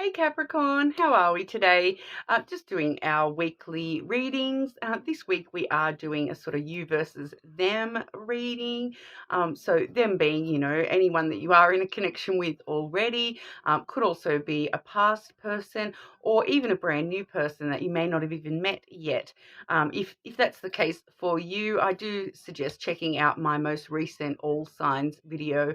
Hey Capricorn, how are we today? Just doing our weekly readings. This week we are doing a sort of you versus them reading. So them being, anyone that you are in a connection with already, could also be a past person or even a brand new person that you may not have even met yet. If that's the case for you, I do suggest checking out my most recent All Signs video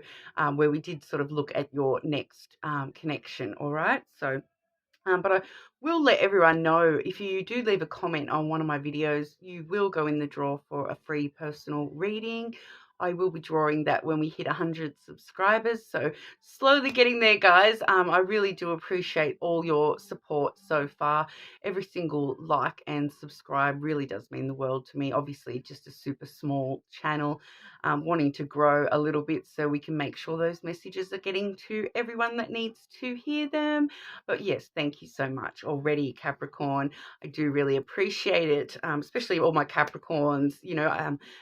where we did sort of look at your next connection, all right? But I will let everyone know if you do leave a comment on one of my videos, you will go in the draw for a free personal reading. I will be drawing that when we hit 100 subscribers. So slowly getting there, guys. I really do appreciate all your support so far. Every single like and subscribe really does mean the world to me. Obviously, just a super small channel, wanting to grow a little bit so we can make sure those messages are getting to everyone that needs to hear them. But yes, thank you so much already, Capricorn. I do really appreciate it, especially all my Capricorns.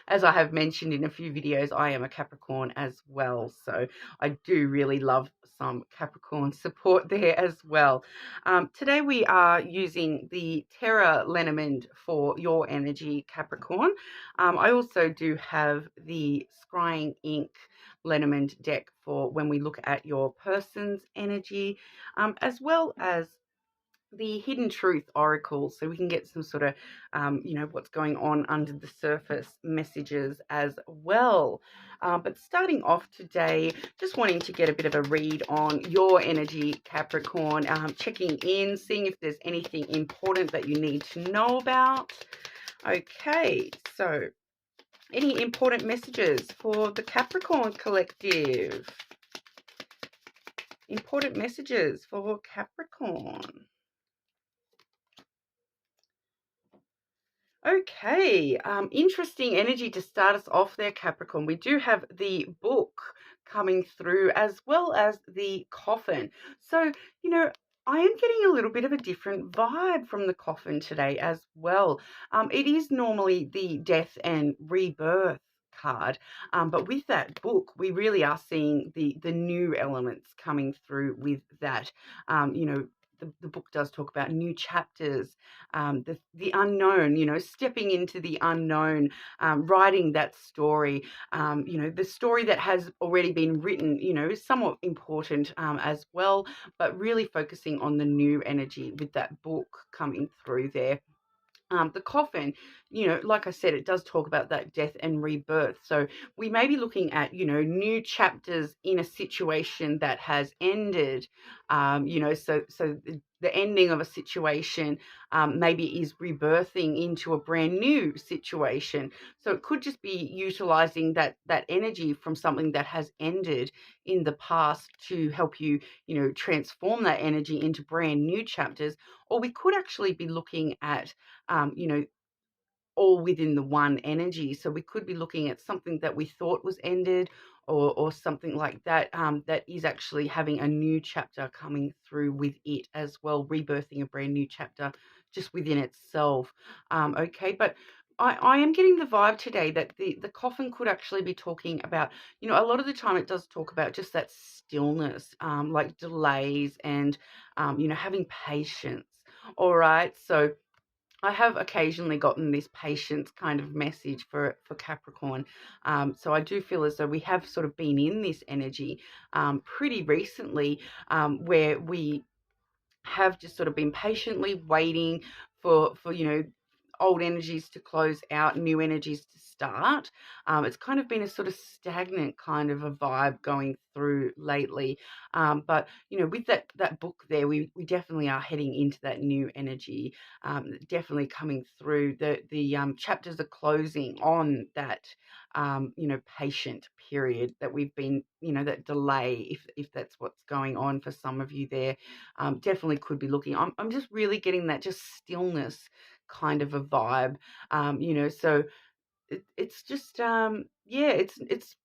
As I have mentioned in a few videos, I am a Capricorn as well. So I do really love some Capricorn support there as well. Today we are using the Terra Lenormand for your energy, Capricorn. I also do have the Scrying Ink Lenormand deck for when we look at your person's energy, as well as the Hidden Truth Oracle, so we can get some sort of, what's going on under the surface messages as well. But starting off today, just wanting to get a bit of a read on your energy, Capricorn, checking in, seeing if there's anything important that you need to know about. Okay, so any important messages for the Capricorn collective? Important messages for Capricorn. Okay, interesting energy to start us off there, Capricorn. We do have the book coming through as well as the coffin. So, I am getting a little bit of a different vibe from the coffin today as well. It is normally the death and rebirth card, but with that book, we really are seeing the new elements coming through with that. The book does talk about new chapters, the unknown, stepping into the unknown, writing that story, the story that has already been written, is somewhat important as well, but really focusing on the new energy with that book coming through there. The coffin, like I said, it does talk about that death and rebirth. So we may be looking at, new chapters in a situation that has ended. So the ending of a situation maybe is rebirthing into a brand new situation. So it could just be utilizing that energy from something that has ended in the past to help you, transform that energy into brand new chapters. Or we could actually be looking at all within the one energy. So we could be looking at something that we thought was ended, or something like that, that is actually having a new chapter coming through with it as well, rebirthing a brand new chapter just within itself. Okay, but I am getting the vibe today that the coffin could actually be talking about, a lot of the time it does talk about just that stillness, like delays and, having patience. All right, so I have occasionally gotten this patience kind of message for Capricorn. So I do feel as though we have sort of been in this energy pretty recently, where we have just sort of been patiently waiting for old energies to close out, new energies to start. It's kind of been a sort of stagnant kind of a vibe going through lately. But with that book there, we definitely are heading into that new energy. Definitely coming through. The chapters are closing on that patient period that we've been, that delay, if that's what's going on for some of you there. Definitely could be looking. I'm just really getting that just stillness kind of a vibe. So it's just yeah, it's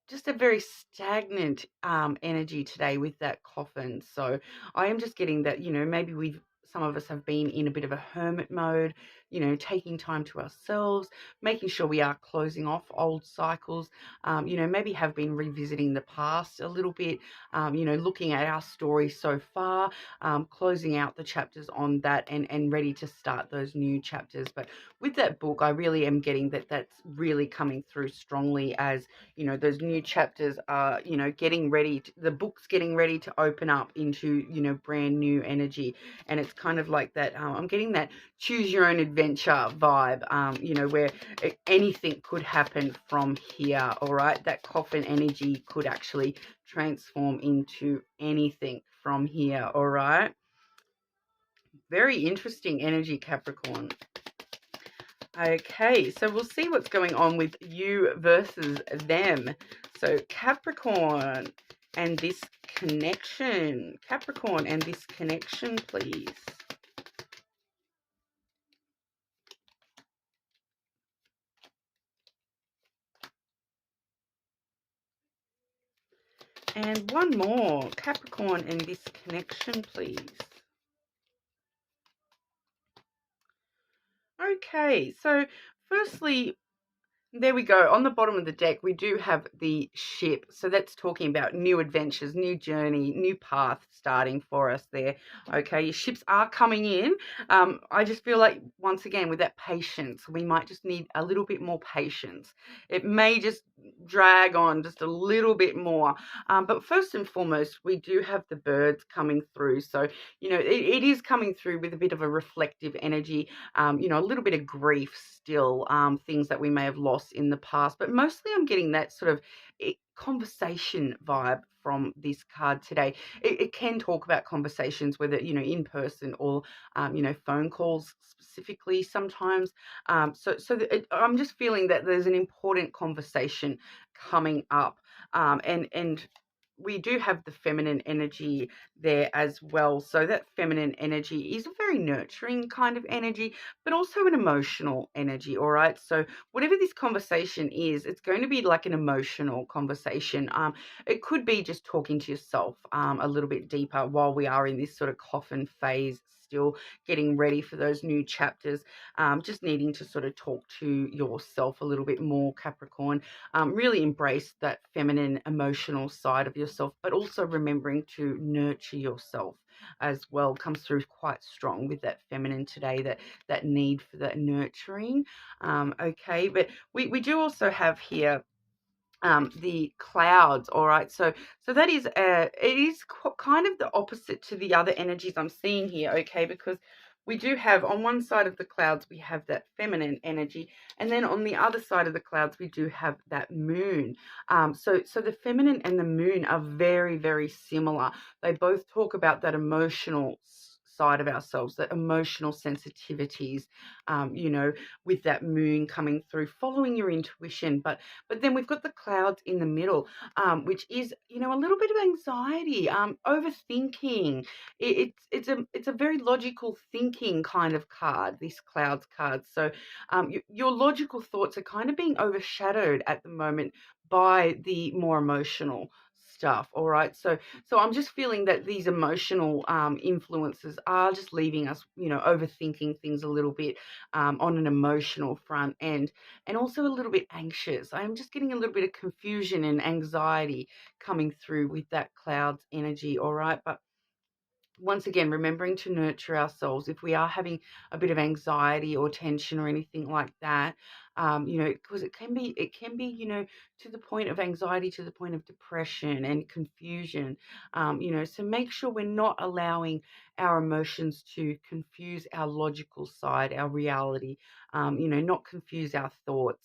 just a very stagnant energy today with that coffin. So I am just getting that, maybe some of us have been in a bit of a hermit mode, taking time to ourselves, making sure we are closing off old cycles, maybe have been revisiting the past a little bit, looking at our story so far, closing out the chapters on that, and ready to start those new chapters. But with that book, I really am getting that that's really coming through strongly as, those new chapters are, getting ready, the book's getting ready to open up into, brand new energy. And it's kind of like that, I'm getting that choose your own adventure vibe, where anything could happen from here, all right? That coffin energy could actually transform into anything from here, all right? Very interesting energy, Capricorn. Okay, so we'll see what's going on with you versus them. So Capricorn and this connection. Capricorn and this connection, please. And one more. Capricorn and this connection, please. Okay, so firstly, there we go. On the bottom of the deck, we do have the ship. So that's talking about new adventures, new journey, new path starting for us there. Okay, your ships are coming in. I just feel like, once again, with that patience, we might just need a little bit more patience. It may just drag on just a little bit more. But first and foremost, we do have the birds coming through. So, it is coming through with a bit of a reflective energy, a little bit of grief still, things that we may have lost in the past, but mostly I'm getting that sort of conversation vibe from this card today. It can talk about conversations, whether, in person or, phone calls specifically sometimes. I'm just feeling that there's an important conversation coming up, and we do have the feminine energy there as well. So that feminine energy is a very nurturing kind of energy, but also an emotional energy. All right. So whatever this conversation is, it's going to be like an emotional conversation. It could be just talking to yourself a little bit deeper while we are in this sort of coffin phase, still getting ready for those new chapters, just needing to sort of talk to yourself a little bit more, Capricorn. Really embrace that feminine emotional side of yourself, but also remembering to nurture yourself as well comes through quite strong with that feminine today, that need for that nurturing. Okay, but we do also have here the clouds. All right, so that is it is kind of the opposite to the other energies I'm seeing here. Okay, because we do have, on one side of the clouds we have that feminine energy, and then on the other side of the clouds we do have that moon. So the feminine and the moon are very, very similar. They both talk about that emotional side of ourselves, that emotional sensitivities, with that moon coming through, following your intuition. But then we've got the clouds in the middle, which is, a little bit of anxiety, overthinking. It's a very logical thinking kind of card, this clouds card. So your logical thoughts are kind of being overshadowed at the moment by the more emotional stuff. All right, so I'm just feeling that these emotional influences are just leaving us, overthinking things a little bit, on an emotional front, and also a little bit anxious. I'm just getting a little bit of confusion and anxiety coming through with that clouds energy. All right, but once again, remembering to nurture ourselves. If we are having a bit of anxiety or tension or anything like that, because it can be, to the point of anxiety, to the point of depression and confusion. So make sure we're not allowing our emotions to confuse our logical side, our reality. Not confuse our thoughts.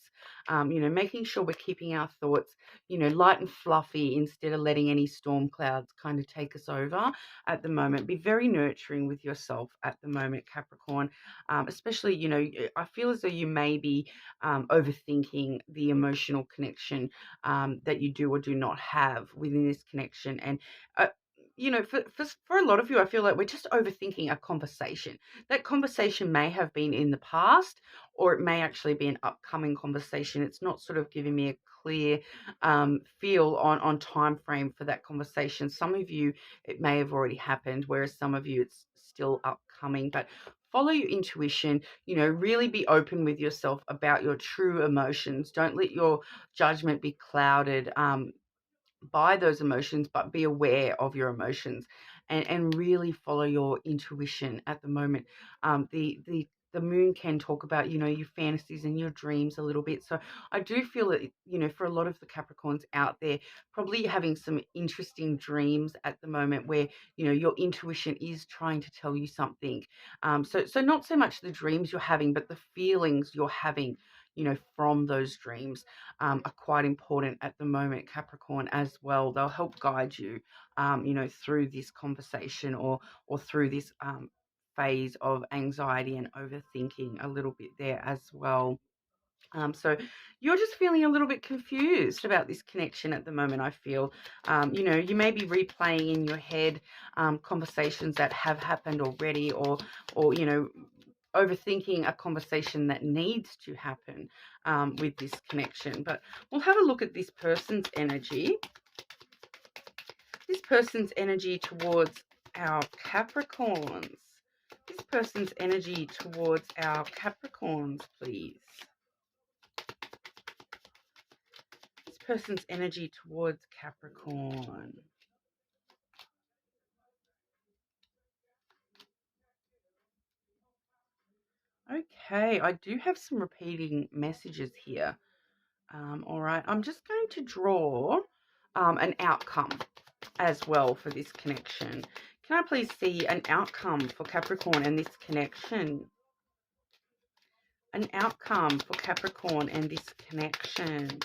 Making sure we're keeping our thoughts, light and fluffy, instead of letting any storm clouds kind of take us over at the moment. Be very nurturing with yourself at the moment, Capricorn. Especially, I feel as though you may be overthinking the emotional connection that you do or do not have within this connection. And for a lot of you, I feel like we're just overthinking a conversation. That conversation may have been in the past, or it may actually be an upcoming conversation. It's not sort of giving me a clear feel on time frame for that conversation. Some of you, it may have already happened, whereas some of you, it's still upcoming. But follow your intuition. Really be open with yourself about your true emotions. Don't let your judgment be clouded by those emotions, but be aware of your emotions, and really follow your intuition at the moment. The moon can talk about, your fantasies and your dreams a little bit. So I do feel that, for a lot of the Capricorns out there, probably having some interesting dreams at the moment where, your intuition is trying to tell you something. So not so much the dreams you're having, but the feelings you're having, from those dreams are quite important at the moment, Capricorn, as well. They'll help guide you, through this conversation, or through this phase of anxiety and overthinking a little bit there as well. So you're just feeling a little bit confused about this connection at the moment, I feel. You may be replaying in your head conversations that have happened already, or overthinking a conversation that needs to happen with this connection. But we'll have a look at this person's energy. This person's energy towards our Capricorns. This person's energy towards our Capricorns, please. This person's energy towards Capricorn. Okay, I do have some repeating messages here. All right, I'm just going to draw an outcome as well for this connection. Can I please see an outcome for Capricorn and this connection? An outcome for Capricorn and this connection.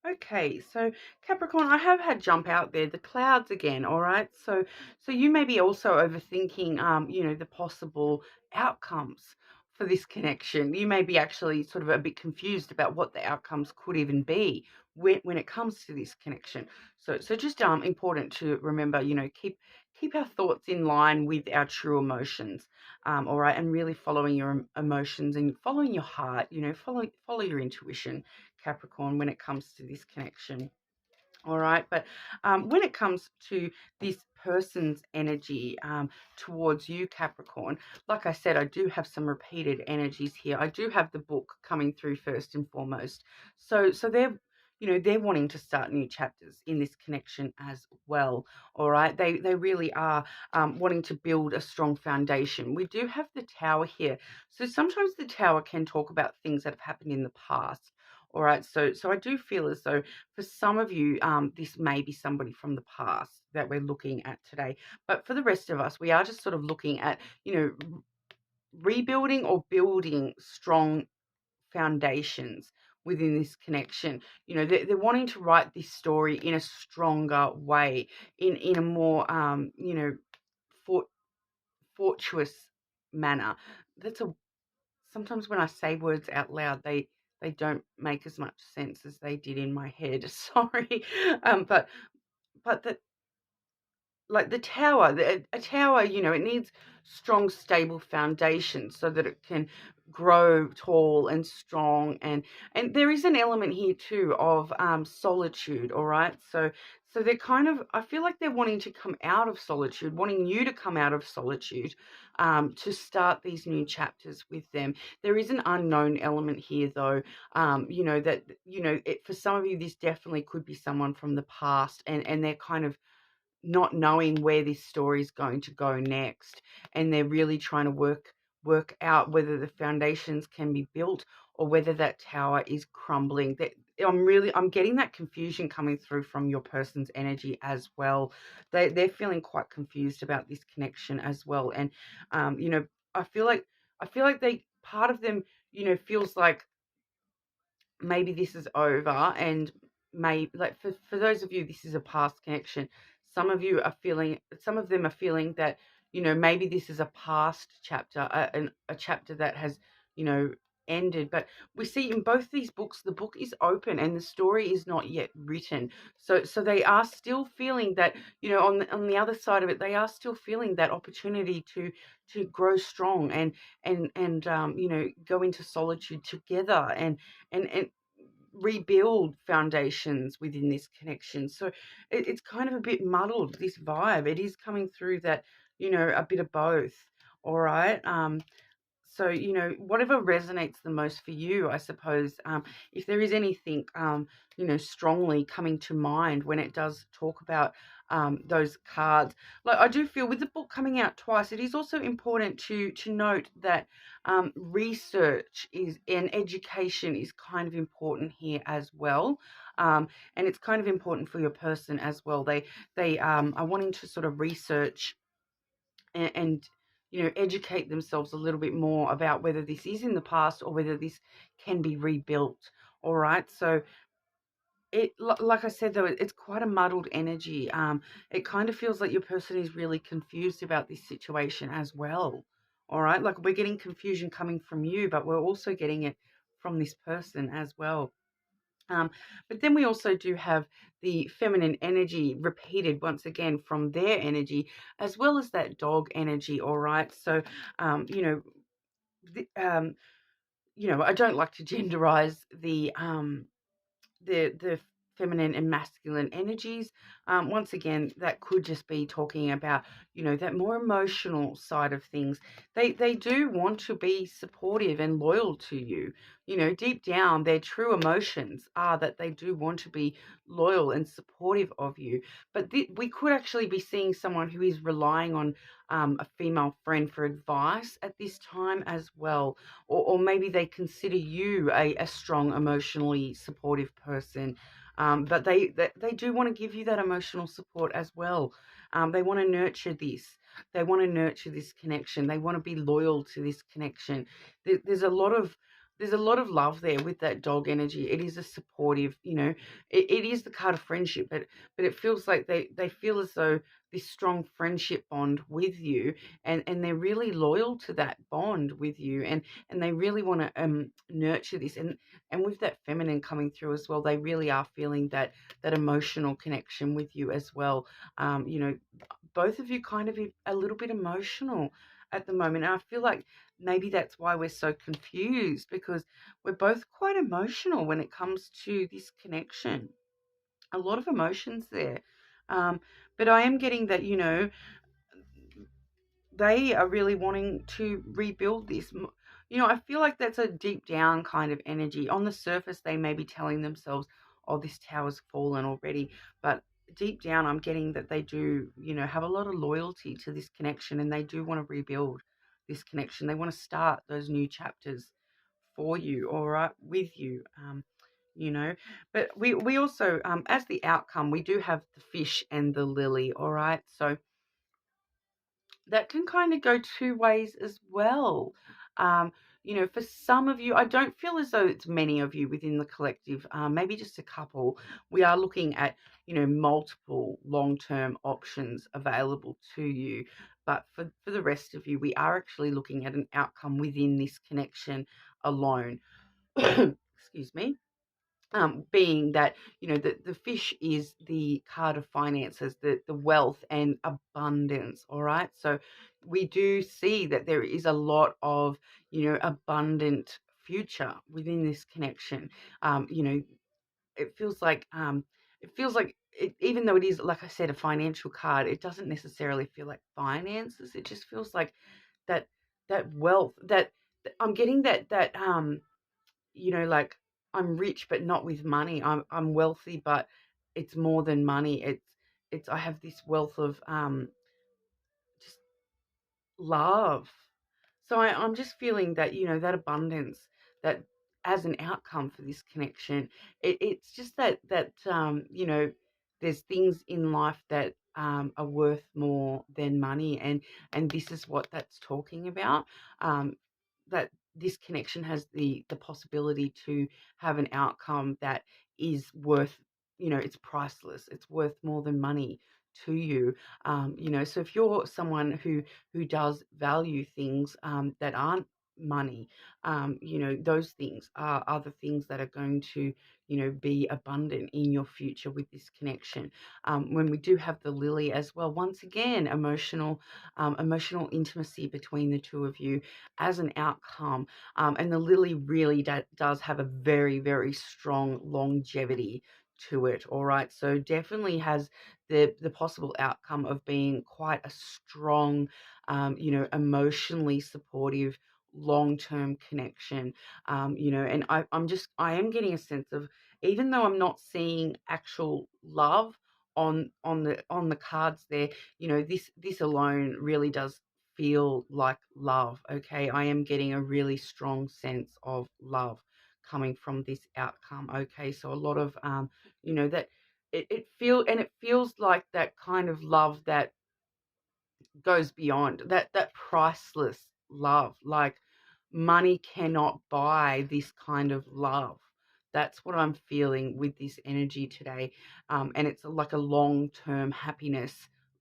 Okay, so Capricorn, I have had jump out there, the clouds again, all right? So you may be also overthinking, the possible outcomes for this connection. You may be actually sort of a bit confused about what the outcomes could even be when it comes to this connection. So just important to remember, keep our thoughts in line with our true emotions, all right, and really following your emotions and following your heart, follow your intuition, Capricorn, when it comes to this connection. All right, but when it comes to this person's energy towards you, Capricorn, like I said, I do have some repeated energies here. I do have the book coming through first and foremost. So they're wanting to start new chapters in this connection as well. All right, they really are wanting to build a strong foundation. We do have the Tower here, so sometimes the Tower can talk about things that have happened in the past. All right, so I do feel as though for some of you, this may be somebody from the past that we're looking at today. But for the rest of us, we are just sort of looking at, rebuilding or building strong foundations within this connection. They're wanting to write this story in a stronger way, in a more, fort, fortuitous manner. That's a Sometimes when I say words out loud, they don't make as much sense as they did in my head. Sorry, but that, like the tower, a tower, it needs strong, stable foundations so that it can grow tall and strong. And there is an element here too of solitude. All right, so they're kind of, I feel like they're wanting to come out of solitude, wanting you to come out of solitude, to start these new chapters with them. There is an unknown element here, though. For some of you, this definitely could be someone from the past, and they're kind of not knowing where this story is going to go next, and they're really trying to work out whether the foundations can be built or whether that tower is crumbling. That I'm getting that confusion coming through from your person's energy as well. They're feeling quite confused about this connection as well. And I feel like they, part of them, feels like maybe this is over, and like for those of you, this is a past connection. Some of them are feeling that, maybe this is a past chapter, a chapter that has, ended. But we see in both these books, the book is open and the story is not yet written. So they are still feeling that, on the other side of it, they are still feeling that opportunity to grow strong and go into solitude together and rebuild foundations within this connection. So it's kind of a bit muddled, this vibe. It is coming through that, a bit of both. All right. So, whatever resonates the most for you, I suppose, if there is anything, strongly coming to mind when it does talk about those cards. Like, I do feel with the book coming out twice, it is also important to note that research is and education is kind of important here as well. And it's kind of important for your person as well. They are wanting to sort of research and educate themselves a little bit more about whether this is in the past or whether this can be rebuilt. All right. So like I said, though, it's quite a muddled energy. It kind of feels like your person is really confused about this situation as well. All right. Like, we're getting confusion coming from you, but we're also getting it from this person as well. Um, but then we also do have the feminine energy repeated once again from their energy, as well as that dog energy. All right. So, um, you know, the, I don't like to genderize the feminine and masculine energies. Once again, that could just be talking about, that more emotional side of things. They do want to be supportive and loyal to you. Deep down, their true emotions are that they do want to be loyal and supportive of you. But we could actually be seeing someone who is relying on a female friend for advice at this time as well, or maybe they consider you a strong, emotionally supportive person. But they do want to give you that emotional support as well. They want to nurture this. They want to nurture this connection. They want to be loyal to this connection. There's a lot of love there with that dog energy. It is a supportive, it is the card of friendship, but it feels like they feel as though this strong friendship bond with you, and they're really loyal to that bond with you, and they really want to nurture this, and with that feminine coming through as well, they really are feeling that emotional connection with you as well. Both of you kind of a little bit emotional at the moment, and I feel like maybe that's why we're so confused, because we're both quite emotional when it comes to this connection. A lot of emotions there. um, but I am getting that, they are really wanting to rebuild this. I feel like that's a deep down kind of energy. On the surface, they may be telling themselves, oh, this tower's fallen already. But deep down, I'm getting that they do, have a lot of loyalty to this connection, and they do want to rebuild this connection. They want to start those new chapters for you, all right, with you. You know, but we also, as the outcome, we do have the fish and the lily, all right? So that can kind of go two ways as well. For some of you, I don't feel as though it's many of you within the collective, maybe just a couple. We are looking at, multiple long-term options available to you. But for the rest of you, we are actually looking at an outcome within this connection alone. Excuse me. Being that, the fish is the card of finances, the wealth and abundance. All right. So we do see that there is a lot of, abundant future within this connection. It feels like, even though it is, like I said, a financial card, it doesn't necessarily feel like finances. It just feels like that, that wealth, that I'm getting that like, I'm rich but not with money. I'm wealthy, but it's more than money. It's I have this wealth of just love. So I'm just feeling that, that abundance, that as an outcome for this connection, it's just that there's things in life that are worth more than money, and this is what that's talking about. That this connection has the possibility to have an outcome that is worth, it's priceless. It's worth more than money to you. So if you're someone who does value things that aren't money, those things are other things that are going to, be abundant in your future with this connection. When we do have the lily as well, once again, emotional intimacy between the two of you as an outcome. And the lily really does have a very, very strong longevity to it. All right. So definitely has the possible outcome of being quite a strong, emotionally supportive long-term connection. And I am getting a sense of, even though I'm not seeing actual love on the cards there, this alone really does feel like love. Okay, I am getting a really strong sense of love coming from this outcome. Okay, so a lot of that it feels like that kind of love that goes beyond that priceless love. Like money cannot buy this kind of love. That's what I'm feeling with this energy today. And it's like a long-term happiness,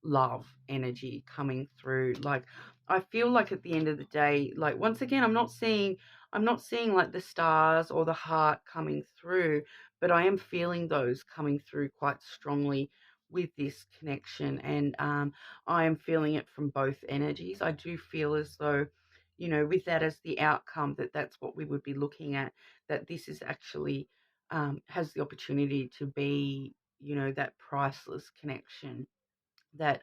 love energy coming through. Like I feel like at the end of the day, like once again, I'm not seeing like the stars or the heart coming through, but I am feeling those coming through quite strongly with this connection. And I am feeling it from both energies. I do feel as though, with that as the outcome, that's what we would be looking at, that this is actually has the opportunity to be, that priceless connection that,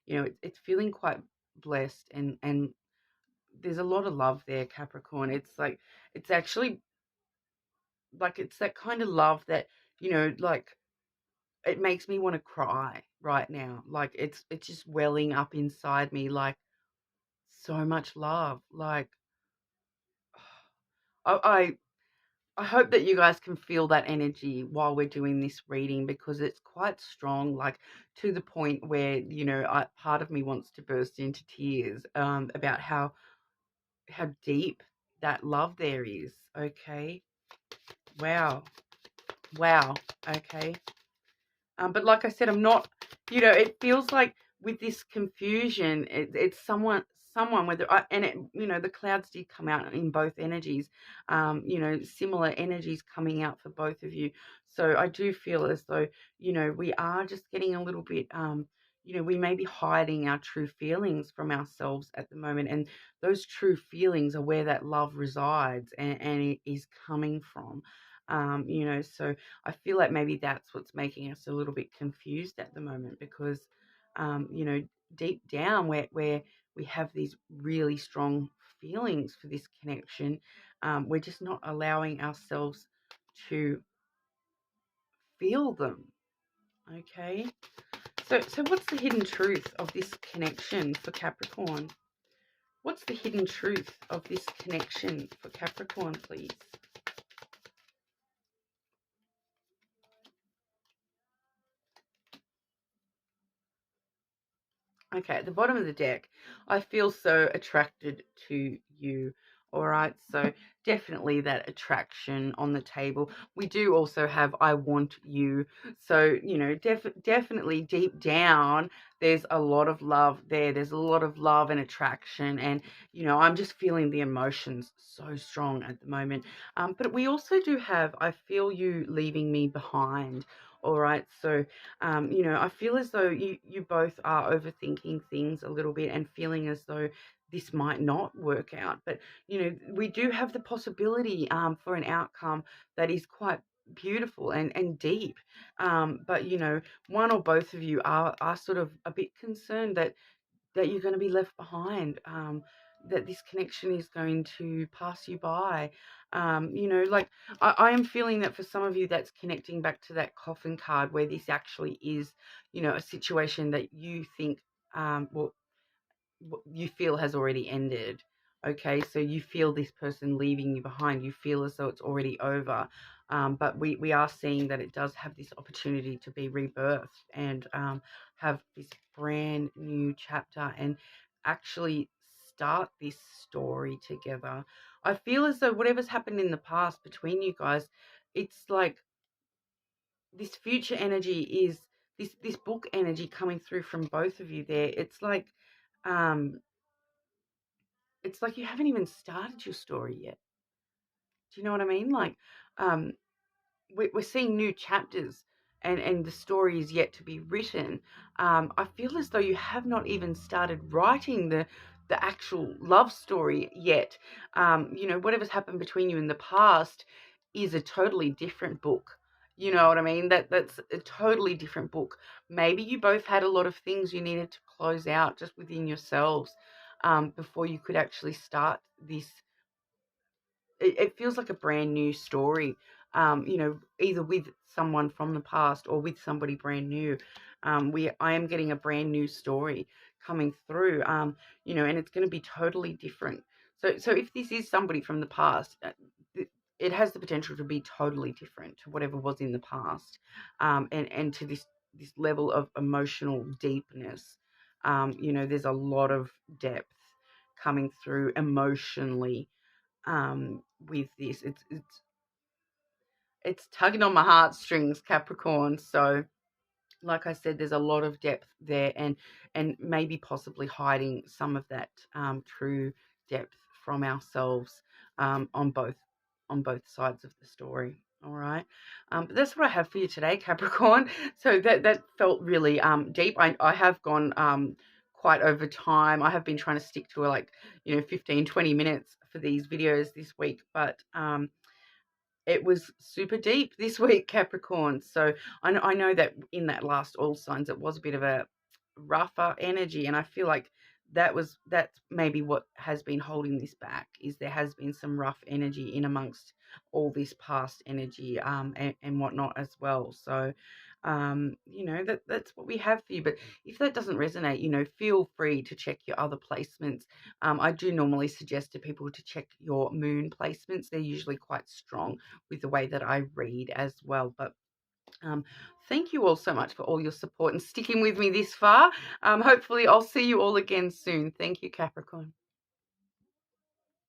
it's feeling quite blessed, and there's a lot of love there, Capricorn. It's like, it's actually like, it's that kind of love that, like, it makes me want to cry right now. Like it's just welling up inside me, like so much love. Like I I I hope that you guys can feel that energy while we're doing this reading, because it's quite strong, like to the point where, part of me wants to burst into tears about how deep that love there is. Okay. Wow. Wow. Okay. But like I said, I'm not, it feels like with this confusion, it's someone whether and it, the clouds did come out in both energies, similar energies coming out for both of you. So I do feel as though, we are just getting a little bit, we may be hiding our true feelings from ourselves at the moment. And those true feelings are where that love resides, and it is coming from. So I feel like maybe that's what's making us a little bit confused at the moment, because, um, you know, deep down where we have these really strong feelings for this connection, we're just not allowing ourselves to feel them. Okay. So what's the hidden truth of this connection for Capricorn? What's the hidden truth of this connection for Capricorn, please? Okay, at the bottom of the deck, I feel so attracted to you. All right, so definitely that attraction on the table. We do also have I want you. So, definitely deep down, there's a lot of love there. There's a lot of love and attraction. And, I'm just feeling the emotions so strong at the moment. But we also do have I feel you leaving me behind. All right, so I feel as though you both are overthinking things a little bit and feeling as though this might not work out. But, we do have the possibility for an outcome that is quite beautiful and deep. But, one or both of you are sort of a bit concerned that you're going to be left behind, that this connection is going to pass you by. Like I am feeling that for some of you, that's connecting back to that coffin card, where this actually is, a situation that you think, well, you feel has already ended. Okay, so you feel this person leaving you behind. You feel as though it's already over. But we are seeing that it does have this opportunity to be rebirthed, and have this brand new chapter, and actually start this story together. I feel as though whatever's happened in the past between you guys, it's like this future energy is this book energy coming through from both of you there. Um, it's like you haven't even started your story yet. Do you know what I mean? Like, um, we're seeing new chapters, and the story is yet to be written. I feel as though you have not even started writing the actual love story yet. Whatever's happened between you in the past is a totally different book. You know what I mean? That's a totally different book. Maybe you both had a lot of things you needed to close out just within yourselves, before you could actually start this. It feels like a brand new story, either with someone from the past or with somebody brand new. I am getting a brand new story coming through, and it's going to be totally different. So if this is somebody from the past, it has the potential to be totally different to whatever was in the past, and to this level of emotional deepness. There's a lot of depth coming through emotionally, with this. It's tugging on my heartstrings, Capricorn. So, like I said, there's a lot of depth there, and maybe possibly hiding some of that, true depth from ourselves, on both sides of the story. All right. But that's what I have for you today, Capricorn. So that felt really deep. I have gone quite over time. I have been trying to stick to 15, 20 minutes for these videos this week, but it was super deep this week, Capricorn. So I know that in that last all signs, it was a bit of a rougher energy, and I feel like that's maybe what has been holding this back. Is there has been some rough energy in amongst all this past energy, and whatnot as well. So that's what we have for you. But if that doesn't resonate, feel free to check your other placements. I do normally suggest to people to check your moon placements. They're usually quite strong with the way that I read as well. But thank you all so much for all your support and sticking with me this far. Hopefully I'll see you all again soon. Thank you, Capricorn.